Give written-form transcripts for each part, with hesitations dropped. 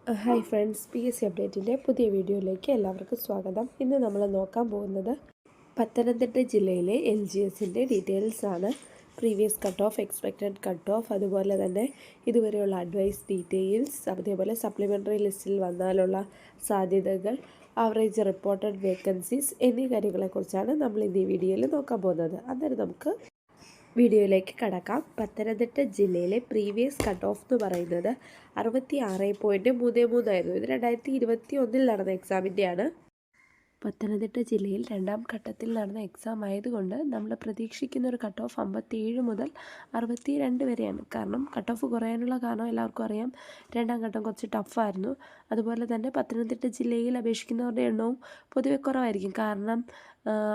Hi friends, PSC അപ്ഡേറ്റിൻ്റെ പുതിയ വീഡിയോയിലേക്ക് എല്ലാവർക്കും സ്വാഗതം. ഇന്ന് നമ്മൾ നോക്കാൻ പോകുന്നത് പത്തനംതിട്ട ജില്ലയിലെ LGSൻ്റെ ഡീറ്റെയിൽസ് ആണ്. Previous cut off, expected cut off, അതുപോലെ തന്നെ ഇതുവരെയുള്ള അഡ്വൈസ് ഡീറ്റെയിൽസ്, അതേപോലെ സപ്ലിമെൻ്ററി ലിസ്റ്റിൽ വന്നാലുള്ള സാധ്യതകൾ, ആവറേജ് റിപ്പോർട്ടഡ് വേക്കൻസീസ് എന്നീ കാര്യങ്ങളെക്കുറിച്ചാണ് നമ്മൾ ഇന്ന് ഈ വീഡിയോയിൽ നോക്കാൻ പോകുന്നത്. അന്നേരം നമുക്ക് വീഡിയോയിലേക്ക് കടക്കാം. പത്തനംതിട്ട ജില്ലയിലെ പ്രീവിയസ് കട്ട് ഓഫ് എന്ന് പറയുന്നത് 66.33 ആയിരുന്നു. ഇത് 2021 നടന്ന എക്സാമിൻ്റെയാണ്. പത്തനംതിട്ട ജില്ലയിൽ രണ്ടാം ഘട്ടത്തിൽ നടന്ന എക്സാം ആയതുകൊണ്ട് നമ്മൾ പ്രതീക്ഷിക്കുന്ന ഒരു കട്ട് ഓഫ് 57 മുതൽ 62 വരെയാണ്. കാരണം കട്ട് ഓഫ് കുറയാനുള്ള കാരണം എല്ലാവർക്കും അറിയാം. രണ്ടാം ഘട്ടം കുറച്ച് ടഫായിരുന്നു. അതുപോലെ തന്നെ പത്തനംതിട്ട ജില്ലയിൽ അപേക്ഷിക്കുന്നവരുടെ എണ്ണവും പൊതുവെ കുറവായിരിക്കും. കാരണം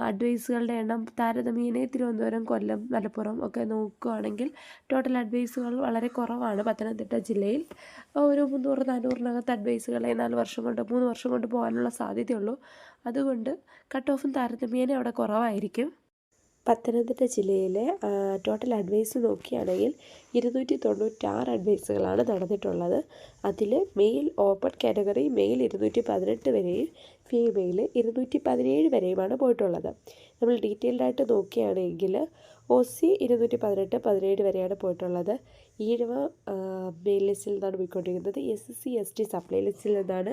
അഡ്വൈസുകളുടെ എണ്ണം താരതമ്യേന തിരുവനന്തപുരം, കൊല്ലം, മലപ്പുറം ഒക്കെ നോക്കുകയാണെങ്കിൽ ടോട്ടൽ അഡ്വൈസുകൾ വളരെ കുറവാണ്. പത്തനംതിട്ട ജില്ലയിൽ ഒരു 300-400-നകത്ത് അഡ്വൈസുകളെ 3 വർഷം കൊണ്ട് പോകാനുള്ള സാധ്യതയുള്ളൂ. അതുകൊണ്ട് കട്ട് ഓഫും താരതമ്യേന അവിടെ കുറവായിരിക്കും. പത്തനംതിട്ട ജില്ലയിലെ ടോട്ടൽ അഡ്വൈസ് നോക്കുകയാണെങ്കിൽ 296 അഡ്വൈസുകളാണ് നടന്നിട്ടുള്ളത്. അതിൽ മെയിൽ ഓപ്പൺ കാറ്റഗറി മെയിൽ 218 വരെയും ഫീമെയിൽ 217 വരെയുമാണ് പോയിട്ടുള്ളത്. നമ്മൾ ഡീറ്റെയിൽഡായിട്ട് നോക്കുകയാണെങ്കിൽ OC 218, 17 വരെയാണ് പോയിട്ടുള്ളത്. ഈഴവ മെയിൽ ലിസ്റ്റിൽ നിന്നാണ് പോയിക്കൊണ്ടിരിക്കുന്നത്. SC ST സപ്ലൈ ലിസ്റ്റിൽ നിന്നാണ്.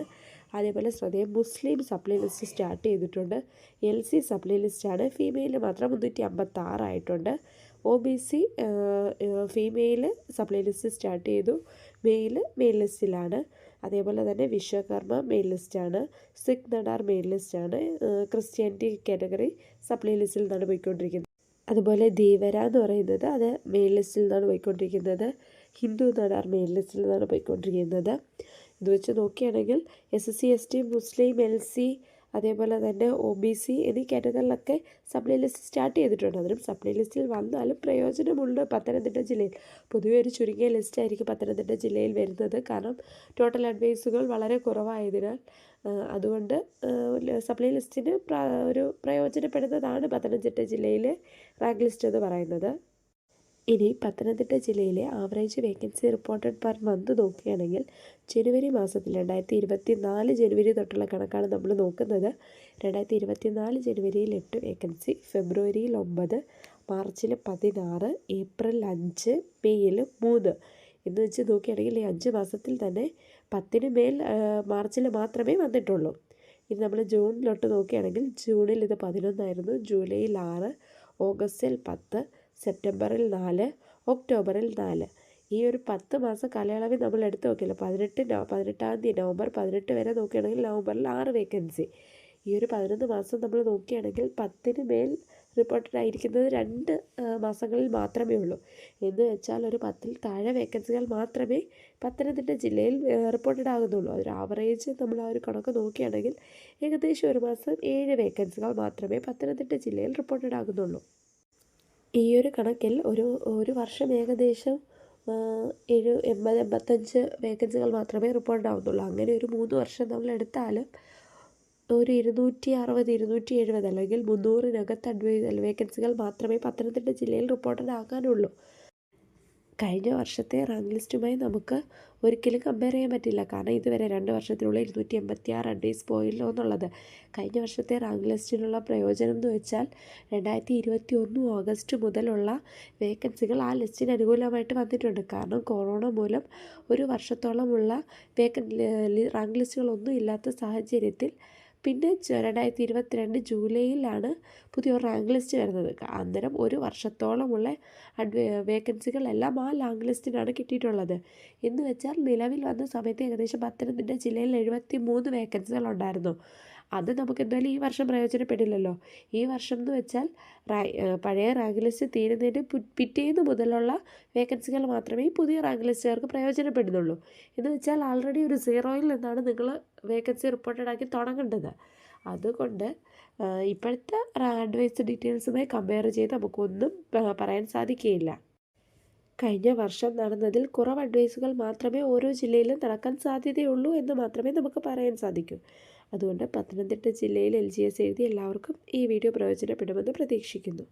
അതേപോലെ ശ്രദ്ധേയം മുസ്ലിം സപ്ലൈ ലിസ്റ്റ് സ്റ്റാർട്ട് ചെയ്തിട്ടുണ്ട്. LC സപ്ലൈ ലിസ്റ്റാണ്. ഫീമെയിൽ മാത്രം 356 ആയിട്ടുണ്ട്. OBC female supply list start ചെയ്തു. മെയിൽ ലിസ്റ്റിലാണ്. അതേപോലെ തന്നെ വിശ്വകർമ്മ മെയിൽ ലിസ്റ്റാണ്. സിഖ് നടാർ മെയിൽ ലിസ്റ്റാണ്. ക്രിസ്ത്യാനിറ്റി കാറ്റഗറി സപ്ലൈ ലിസ്റ്റിൽ നിന്നാണ് പോയിക്കൊണ്ടിരിക്കുന്നത്. അതുപോലെ ധീവര എന്ന് പറയുന്നത് അത് മെയിൽ ലിസ്റ്റിൽ നിന്നാണ് പോയിക്കൊണ്ടിരിക്കുന്നത്. ഹിന്ദു നടാർ മെയിൽ ലിസ്റ്റിൽ നിന്നാണ് പോയിക്കൊണ്ടിരിക്കുന്നത്. ഇത് വെച്ച് നോക്കുകയാണെങ്കിൽ SC ST മുസ്ലിം LC അതേപോലെ തന്നെ OBC എന്നീ കാറ്റഗറിയിലൊക്കെ സപ്ലൈ ലിസ്റ്റ് സ്റ്റാർട്ട് ചെയ്തിട്ടുണ്ട്. അതിനും സപ്ലൈ ലിസ്റ്റിൽ വന്നാലും പ്രയോജനമുണ്ട്. പത്തനംതിട്ട ജില്ലയിൽ പൊതുവെ ഒരു ചുരുങ്ങിയ ലിസ്റ്റായിരിക്കും പത്തനംതിട്ട ജില്ലയിൽ വരുന്നത്. കാരണം ടോട്ടൽ അഡ്വൈസുകൾ വളരെ കുറവായതിനാൽ അതുകൊണ്ട് സപ്ലൈ ലിസ്റ്റിന് ഒരു പ്രയോജനപ്പെടുന്നതാണ് പത്തനംതിട്ട ജില്ലയിലെ റാങ്ക് ലിസ്റ്റ് എന്ന് പറയുന്നത്. ഇനി പത്തനംതിട്ട ജില്ലയിലെ average vacancy reported per month നോക്കുകയാണെങ്കിൽ ജനുവരി മാസത്തിൽ 2024 ജനുവരി തൊട്ടുള്ള കണക്കാണ് നമ്മൾ നോക്കുന്നത്. 2024 ജനുവരിയിൽ 8 വേക്കൻസി, ഫെബ്രുവരിയിൽ 9, മാർച്ചിൽ 16, ഏപ്രിൽ 5, മെയ്യിൽ 3 എന്ന് വെച്ച് നോക്കുകയാണെങ്കിൽ ഈ 5 മാസത്തിൽ തന്നെ 10 മേൽ മാർച്ചിൽ മാത്രമേ വന്നിട്ടുള്ളൂ. ഇനി നമ്മൾ ജൂണിലോട്ട് നോക്കുകയാണെങ്കിൽ ജൂണിൽ ഇത് 11 ആയിരുന്നു, ജൂലൈയിൽ 6, ഓഗസ്റ്റിൽ 10, സെപ്റ്റംബറിൽ 4, ഒക്ടോബറിൽ 4. ഈ ഒരു 10 മാസം കാലയളവിൽ നമ്മൾ എടുത്ത് നോക്കിയല്ലോ. 18-ാം തീയതി നവംബർ 18 വരെ നോക്കുകയാണെങ്കിൽ നവംബറിൽ 6 വേക്കൻസി. ഈ ഒരു 11 മാസം നമ്മൾ നോക്കുകയാണെങ്കിൽ 10 മേൽ റിപ്പോർട്ടഡ് ആയിരിക്കുന്നത് 2 മാസങ്ങളിൽ മാത്രമേ ഉള്ളൂ. എന്ന് വെച്ചാൽ ഒരു 10-ൽ താഴെ വേക്കൻസികൾ മാത്രമേ പത്തനംതിട്ട ജില്ലയിൽ റിപ്പോർട്ടഡ് ആകുന്നുള്ളൂ. അതൊരു ആവറേജ് നമ്മൾ ആ ഒരു കണക്ക് നോക്കുകയാണെങ്കിൽ ഏകദേശം ഒരു മാസം 7 വേക്കൻസികൾ മാത്രമേ പത്തനംതിട്ട ജില്ലയിൽ റിപ്പോർട്ടഡ് ആകുന്നുള്ളൂ. ഈ ഒരു കണക്കിൽ ഒരു വർഷം ഏകദേശം 80-85 വേക്കൻസികൾ മാത്രമേ റിപ്പോർട്ട് ആവുന്നുള്ളൂ. അങ്ങനെ ഒരു 3 വർഷം നമ്മൾ എടുത്താലും ഒരു 260-270 അല്ലെങ്കിൽ 300-നകത്ത് വേക്കൻസികൾ മാത്രമേ പത്തനംതിട്ട ജില്ലയിൽ റിപ്പോർട്ടഡ് ആകാനുള്ളൂ. കഴിഞ്ഞ വർഷത്തെ റാങ്ക് ലിസ്റ്റുമായി നമുക്ക് ഒരിക്കലും കമ്പയർ ചെയ്യാൻ പറ്റില്ല. കാരണം ഇതുവരെ 2 വർഷത്തിനുള്ളിൽ 286 അഡ്വൈസ് പോയല്ലോ എന്നുള്ളത്. കഴിഞ്ഞ വർഷത്തെ റാങ്ക് ലിസ്റ്റിനുള്ള പ്രയോജനം എന്ന് വെച്ചാൽ 2021 ഓഗസ്റ്റ് മുതലുള്ള വേക്കൻസികൾ ആ ലിസ്റ്റിന് അനുകൂലമായിട്ട് വന്നിട്ടുണ്ട്. കാരണം കൊറോണ മൂലം ഒരു വർഷത്തോളമുള്ള റാങ്ക് ലിസ്റ്റുകളൊന്നും ഇല്ലാത്ത സാഹചര്യത്തിൽ പിന്നെ 2022 ജൂലൈയിലാണ് പുതിയൊരു റാങ്ക് ലിസ്റ്റ് വരുന്നത്. അന്നേരം ഒരു വർഷത്തോളമുള്ള വേക്കൻസികളെല്ലാം ആ റാങ്ക് ലിസ്റ്റിനാണ് കിട്ടിയിട്ടുള്ളത്. എന്ന് വെച്ചാൽ നിലവിൽ വന്ന സമയത്ത് ഏകദേശം പത്തനംതിട്ട ജില്ലയിൽ 73 വേക്കൻസികൾ ഉണ്ടായിരുന്നു. അത് നമുക്ക് എന്തായാലും ഈ വർഷം പ്രയോജനപ്പെടില്ലല്ലോ. ഈ വർഷം എന്ന് വെച്ചാൽ പഴയ റാങ്ക് ലിസ്റ്റ് തീരുന്നതിന് പിറ്റേന്ന് മുതലുള്ള വേക്കൻസികൾ മാത്രമേ പുതിയ റാങ്ക് ലിസ്റ്റുകാർക്ക് പ്രയോജനപ്പെടുന്നുള്ളൂ. എന്ന് വെച്ചാൽ ആൾറെഡി ഒരു 0-യിൽ നിന്നാണ് നിങ്ങൾ വേക്കൻസി റിപ്പോർട്ടഡ് ആക്കി തുടങ്ങേണ്ടത്. അതുകൊണ്ട് ഇപ്പോഴത്തെ അഡ്വൈസ് ഡീറ്റെയിൽസുമായി കമ്പയർ ചെയ്ത് നമുക്കൊന്നും പറയാൻ സാധിക്കുകയില്ല. കഴിഞ്ഞ വർഷം നടന്നതിൽ കുറവ് അഡ്വൈസുകൾ മാത്രമേ ഓരോ ജില്ലയിലും നടക്കാൻ സാധ്യതയുള്ളൂ എന്ന് മാത്രമേ നമുക്ക് പറയാൻ സാധിക്കൂ. അതുകൊണ്ട് പത്തനംതിട്ട ജില്ലയിൽ LGS എഴുതി എല്ലാവർക്കും ഈ വീഡിയോ പ്രയോജനപ്പെടുമെന്ന് പ്രതീക്ഷിക്കുന്നു.